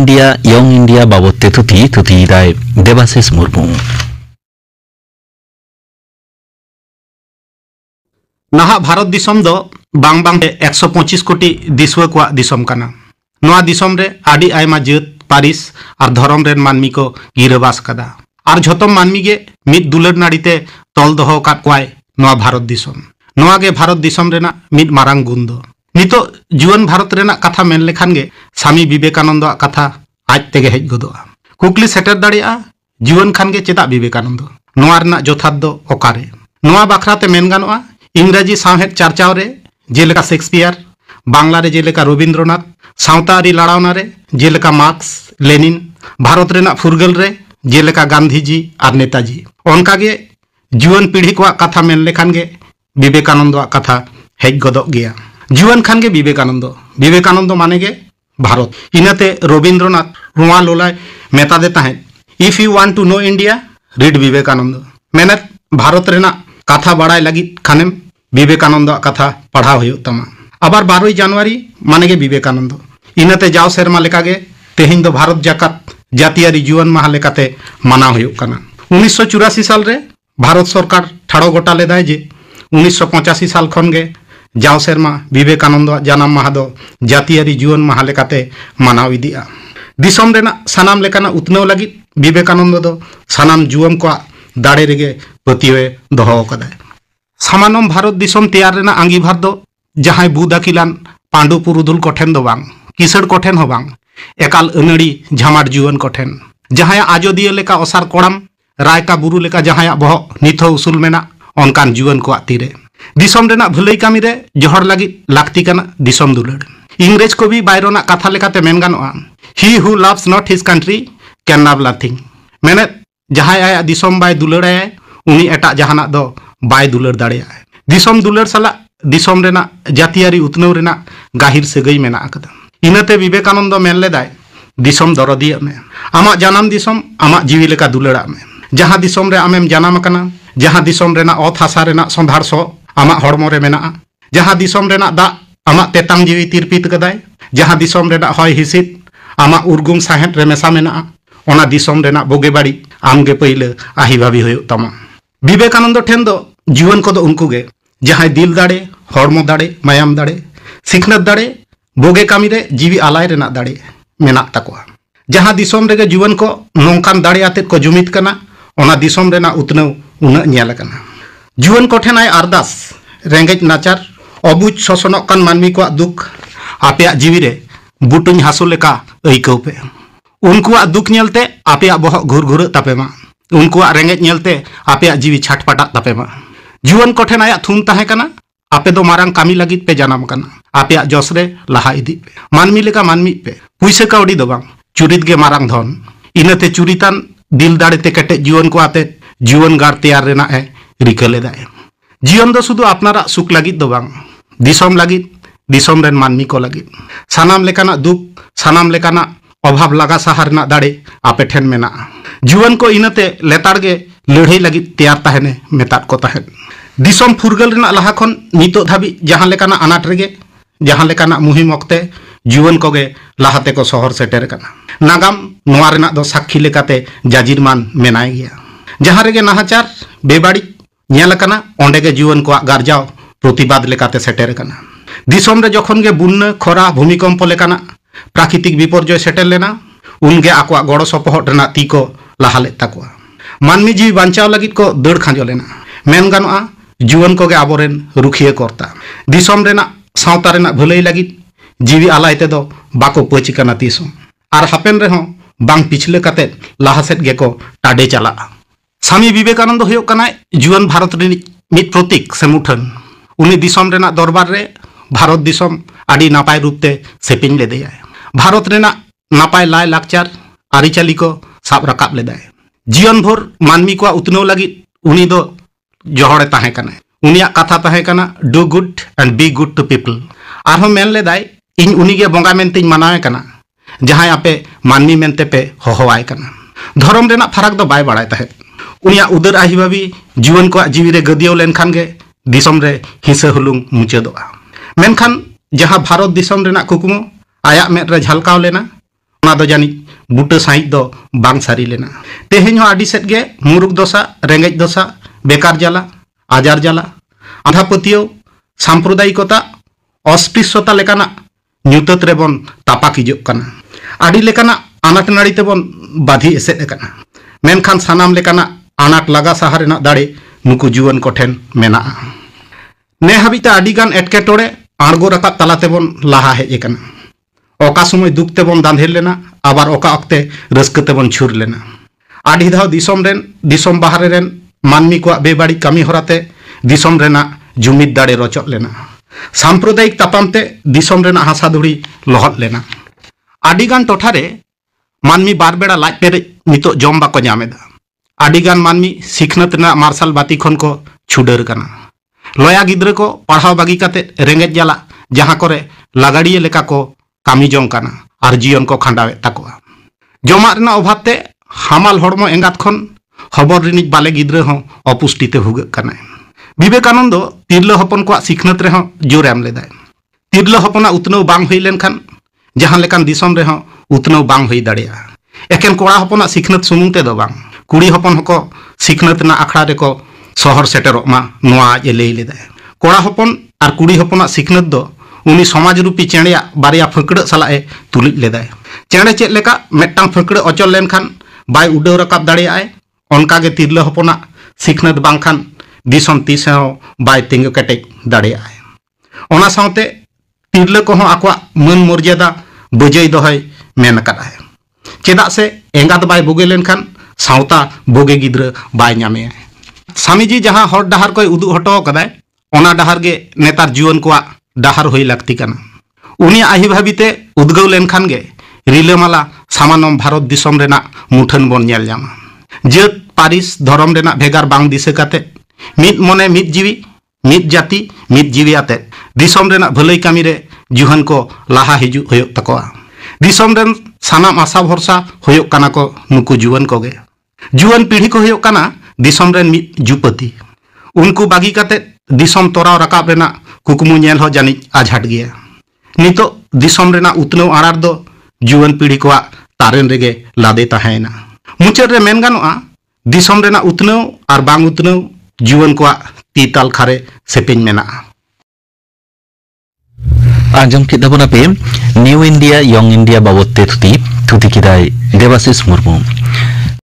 Young India बाबते थुथी दाय देवाशीष मुर्मू। नाहा भारत दिसम दो बांग 125 कोटी दिसुआ को दिसम काना। नोआ दिसम रे आडी आयमा जात पारिस और धर्म रेन मानमी को गिरबास कदा और झोतम मानमी गे मिद दुलर नाड़ीते तल दोहो काट कोआय नोआ भारत दिसम। नोआ गे भारत दिसम रेना मिद मारांग गुण दो। नितो जुवन भारत रेना कथा मेन लेखान गे स्वामी विवेकानंद कथा आज तेगे हेज गदोआ। कुकली सेटर दाड़िया जुवन खान गे चेदा विवेकानंद नोआ रेना जोथात दो ओकारे। नोआ बाखराते मेन गानोआ इंग्राजी साहेब चर्चाव रे जेलेका शेक्सपियर, बांग्ला रे जेलेका रविंद्रनाथ, सावतारी लड़ावना रे जेलेका मार्क्स लेनिन, भारत रेना फुरगल रे जेलेका गांधी जी और नेताजी। उनकागे जुवन पीढ़ी को कथा मेन लेखान गे विवेकानंद कथा हेज गदो गया। जुवन खान गे विवेकानंद माने गे भारत। इनाते रविंद्रनाथ रुआ लोलाय मेता दे ताहें if you want to know India read Vivekananda. मैंने भारत रेना कथा बड़ाई लगी खानेम विवेकानंद कथा पढ़ाव हुई तमा। आबार 12 जनवरी माने गे विवेकानंद। इनाते जाव सेरमा लेकागे तेहिं दो भारत जाकात जातियारी जुवन माह लेकाते मानाव हुई कना। 1984 साल रे भारत सरकार ठाड़ो गोटा लेदाय जे 1985 साल खन गे जाव सेरमा विवेकानंद जन्म माह दो जातियारी जुवन माह लेकाते मानाव इदिया। दिसम रेना सानाम लेकाना उतनव लगी विवेकानंद दो सानाम जुवम को दाड़े रेगे पतिवे दोहो कदाय। सामानम भारत दिसम तैयार रेना आंगीभार दो जहां बुदाकिलान पांडु पुरुधुल कोठेन दो बांग, किसड़ कोठेन हो बांग, एकाल अनड़ी झामाट जुवन कोठेन। जहां आजोदिया लेका ओसार कोड़ाम रायका बुरु लेका जहां बहो निथो उसूल मेना अनकान जुवन को तीरे। दिसम रेना भुलई कामी रे जोहर लगी लाक्ति काना दिसम दुलड़। इंग्रेज कवि बायरोना कथा लेकाते मेन गानोआ he who loves not his country can love nothing. मेने जहां आया दिसम बाय दुलड़ाय उनी एटा जहाना दो बाय दुलड़ दाड़े। दिसम दुलड़ साला दिसम रेना जातियारी उतनव रेना गाहिर सगई मेना आकदा। इनाते विवेकानंद मेन लेदाय दिसम दरदिया में आमा जानम दिसम आमा जीवी लेका दुलड़ा में। जहां दिसम रे आमेम जानम कना, जहां दिसम रेना ओत हासा रेना संभार सो आमा हड़मो रे मेना, जहां दिसम रेना दा आमा तेतांग जीवी तिरपित कदाय, जहां दिसम रेना हय हिसित आमा उर्गुम साहेब रे मेसा मेना, ओना दिसम रेना बोगे बाड़ी आमगे पहिले आही भाभी होयो तमा। विवेकानंद ठेन दो जीवन को दो उनको गे जहां दिल दाड़े, हड़मो दाड़े, मायाम दाड़े, सिखनत दाड़े, बोगे कामी रे जीवी आलाय रेना दाड़े मेना ताकोआ। जहां दिसम रेगे जीवन को नोंकान दाड़े आते को जुमित कना ओना दिसम रेना उतनव उना न्याल कना। जीवन को ठेन आय अरदास रेंगेज नाचार अबुज शोषणक कान मानमी को दुख आपे जीवी रे बुटुኝ हासु लेका अइकौ पे। उनकुआ दुख नेलते आपे बहक घुर तापेमा, उनकुआ रेंगेज नेलते आपे जीवी छाटपटा तापेमा। जीवन को ठेन आया थुम ताहे कना आपे दो मारांग कामी लगित पे जानम कना, आपे जसरे लहा इदी पे मानमी लेका मानमी पे पुइसे काउडी दो बांग चुरित गे मारांग धन। इनाते चुरितान दिल दाड़ेते केटे जीवन को आते जीवन गार तैयार रेना है रिका लेदाय। जीवन दो शुधु अपनारा सुख लगित दो बांग दिसम लगित दिसम रेन मानमी को लगित। सानाम लेकाना दुख सानाम लेकाना अभाव लगा सहार ना दाड़े आपे ठेन मेना। जीवन को इनाते लेताड़ गे लड़ाई लगित तैयार ताहेने मेताद को ताहेन। दिसम फुरगल रेना लहा खन नितो धाबी जहां लेकाना अनाट रेगे जहां लेकाना मुहिम वक्ते जीवन को गे लहाते को शहर सेटेर कना। नागाम नोआ रेना दो साक्षी लेकाते जाजिरमान मेनाय गया। जहां रेगे नाहाचार बेबाड़ी नेल कना ओंडे गे जीवन को गारजाव प्रतिबाद लेकाते सेटेर कना। दिसम रे जखन गे बुन्ना खरा भूमिकम्प लेकाना प्राकृतिक विपर्यय सेटेर लेना उनगे आकवा गड़ो सपोहट रेना ती को लहा ले ताकोआ। मानमी जीवी बांचाव लगित को दड़ खांजो लेना। मेन गानोआ जीवन को गे आबोरेन रुखिया करता। दिसम रेना सावता रेना भलाई लगित जीवी आलायते दो बाको पची कना तीसो आर हापेन रेहो बांग पिछले काते लाहा सेट गे को टाडे चला। स्वामी विवेकानंद होयो कनाय जीवन भारत रे मित प्रतीक से मुठन। उनी दिसम रेना दरबार रे भारत दिसम आडी नापाय रूपते सेपिन लेदेया। भारत रेना नापाय लाय लाकचार आरिचाली को साब रकाब लेदाय। जीवन भर मानमी को उतनव लगी उनी दो जोहड़े ताहे कना। उनिया कथा ताहे कना do good and be good to people. आरहो मेन लेदाय इन उनीगे बंगा मेनते मानावे कना जहां आपे मानमी मेनते पे होहोवाय कना। धर्म रेना फरक दो बाय बाड़ाय ताहे। उनिया उदर आहिबाबी जीवन को जीवी रे गदियाव लेनखान गे दिसम रे हिस्सा हुलुंग मुचादोआ। मेनखान जहां भारत दिसम रेना कुकुमो आया मेद रे झलकाव लेना ओना दो जानी बुटा साइज दो बांग सारी लेना तेहेन हो आदि सेट गे मुरुक दशा रेंगेज दशा बेकार जाला आजार जाला आधा पतियो सांप्रदायिकता अस्पृश्यता लेकाना ᱧᱩᱛᱟᱹᱛ ᱨᱮᱵᱚᱱ ᱛᱟᱯᱟᱠ ᱦᱤᱡᱩᱜ ᱠᱟᱱᱟ ᱟᱹᱰᱤ ᱞᱮᱠᱟᱱᱟᱜ ᱟᱱᱟᱴ ᱱᱟᱹᱲᱤ ᱛᱮᱵᱚᱱ ᱵᱟᱹᱫᱷᱤ ᱮᱥᱮᱫ ᱟᱠᱟᱱᱟ ᱢᱮᱱᱠᱷᱟᱱ ᱥᱟᱱᱟᱢ ᱞᱮᱠᱟᱱᱟᱜ ᱟᱱᱟᱴ ᱞᱟᱜᱟ ᱥᱟᱦᱟ ᱨᱮᱱᱟᱜ ᱫᱟᱲᱮ ᱱᱩᱠᱩ ᱡᱩᱣᱟᱹᱱ ᱠᱚᱴᱷᱮᱱ ᱢᱮᱱᱟᱜᱼᱟ ᱱᱮ ᱦᱟᱹᱵᱤᱡ ᱛᱮ ᱟᱹᱰᱤ ᱜᱟᱱ ᱮᱴᱠᱮᱴᱚᱬᱮ ᱟᱬᱜᱚ ᱨᱟᱠᱟᱵ ᱛᱟᱞᱟ ᱛᱮᱵᱚᱱ ᱞᱟᱦᱟ ᱦᱮᱡ ᱟᱠᱟᱱᱟ ᱚᱠᱟ ᱥᱚᱢᱚᱭ ᱫᱩᱠ ᱛᱮᱵᱚᱱ ᱫᱟᱸᱫᱷᱮᱨ ᱞᱮᱱᱟ ᱟᱵᱟᱨ ᱚᱠᱟ ᱚᱠᱛᱮ ᱨᱟᱹᱥᱠᱟᱹ ᱛᱮᱵᱚᱱ ᱪᱷᱩᱨ ᱞᱮᱱᱟ ᱟᱹᱰᱤ ᱫᱷᱟᱣ ᱫᱤᱥᱚᱢ ᱵᱟᱦᱨᱮ ᱨᱮᱱ ᱢᱟᱹᱱᱢᱤ ᱠᱚᱣᱟᱜ ᱵᱮᱵᱟᱹᱲᱤᱡ ᱠᱟᱹᱢᱤ ᱦᱚᱨᱟᱛᱮ ᱫᱤᱥᱚᱢ ᱨᱮᱱᱟᱜ ᱡᱩᱢᱤᱫ ᱫᱟᱲᱮ ᱨᱚᱪᱚᱫ ᱞᱮᱱᱟ सांप्रदायिक तापाम ते दिसोम रेना हासा धुड़ी लहद लेना आडिगान टोठारे मानमी बार बेड़ा लाज पेरे नितो जम बाको ᱧᱟᱢᱮᱫᱟ आडिगान मानमी सिखनत ना मार्शल बाती खन को छुडर कना लया गिद्र को पढ़ाव बागी काते रेंगेज जाला जहां करे लगाड़िए लेका को कामी जंग कना आर जीवन को खांडावे ताकोआ जमा रेना अभाव ते हामाल हड़मो एंगात खन हबर रिनिज बाले गिद्र हो अपुष्टिते भुगक कना विवेकानंद तिरला हपन को सिखनत रे जोर एम लेदा तिरला हपना उतनव बांग हुई लेनखान जहां लेकान दिसम रे उतनव बांग हुई दाड़िया एकेन कोड़ा हपना सिखनत सुमुंग ते दो बांग कुड़ी हपन हको सिखनत ना आखड़ा रे को शहर सेटेरो मा नोआ ए लई लेदा कोड़ा हपन आर कुड़ी हपना सिखनत दो उनी समाज रूपी चेणिया बारिया फकड़ सलाए तुलिज लेदा चेणे चेद लेका मेटांग फकड़ अचल लेनखान बाय उडव रकाब दाड़िया ओनका गे तिरला हपना सिखनत बांगखान दिसम तीस बाय तिंगु कटेज दाड़िया ओना साउते तिरला को आकवा मन मर्यादा बजय दोहय मेन कदा चेदा से एंगात बाय बोगे लेनखान साउता बोगे गिद्र बाय ᱧᱟᱢᱮ स्वामीजी जहां हर डहार को उदु हटो कदाय ओना डहार गे नेतार जीवन को डहार होई लागती कना उनी आहि भाबिते उद्गव लेनखान गे रिलामाला सामानम भारत दिसम रेना मुठन बन नेल जामा जेत पारिस धरम रेना भेगार बांग दिसे काते मित मने मित जीवी मित जाति मित जीवी आते दिसम रेना भलाई कामी रे जुहन को लाहा हिजु होयोग तकोआ दिसम रेन सानाम आशा भरसा होयोग काना को नुकु जुवन कोगे जुवन पीढ़ी को होयोग काना दिसम रेन मित जुपति उनको बागी काते दिसम तोराव रकाब रेना कुकुमु नेल हो जानि आझाट गया नितो दिसम रेना उतनव आड़ार दो जुवन पीढ़ी को तारेन रेगे लादे ताहेना मुचाद रे मेन गानोआ दिसम रेना उतनव आर बांग उतनव जीवन को तीताल खारे सेपेन मेना आजम के दबना पे न्यू इंडिया यंग इंडिया बाबते थुती किदाय देवाशिष मुर्मू